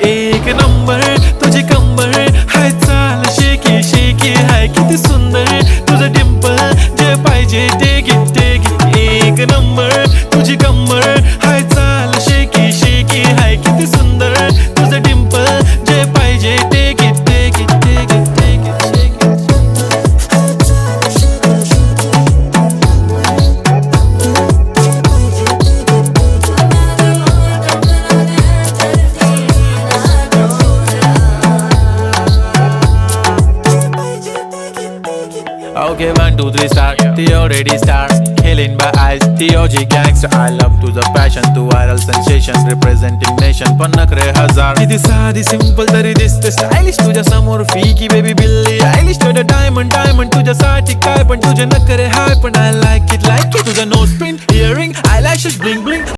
एक नंबर तुझी कंबर हाय चाल शेकी शेकी हाय किती सुंदर तुझं डिंपल जे पाहिजे ते घे एक नंबर तुझी कंबर हाय चाल शेकी शेकी हाय किती सुंदर तुझं डिंपल जे पाहिजे ते घे Okay, 1, 2, 3 start. The already start. Killing by eyes. The OG gangster. I love to the passion, to viral sensation, representing nation. पण नखरे हजार. किती साधी simple तरी दिसते stylish. तुझ्या समोर फीकी baby बिल्ली आयलिश. तुझं diamond तुझ्यासाठी काय पण तुझे नखरे हाय पण I like it. तुझं nose pin, earring, eyelashes bling bling.